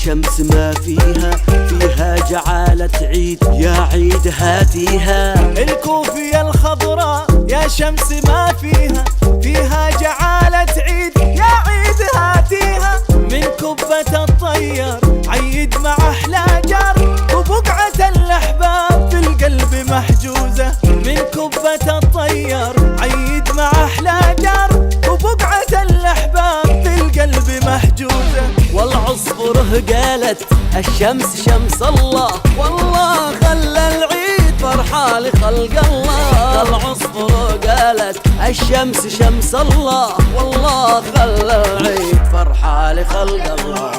الشمس ما فيها جعالة عيد، يا عيد هاتيها. الكوفية الخضراء يا شمس ما فيها جعالة عيد، يا عيد هاتيها. من كبة الطير عيد مع أحلى جار، وبقعة الأحباب في القلب محجوزة. من كبة الطير عيد مع أحلى جار، وبقعة الأحباب في القلب محجوزة. والعصفور قالت الشمس شمس الله، والله خلى العيد فرحة لخلق الله. العصفور قالت الشمس شمس الله، والله خلى العيد فرحة لخلق الله.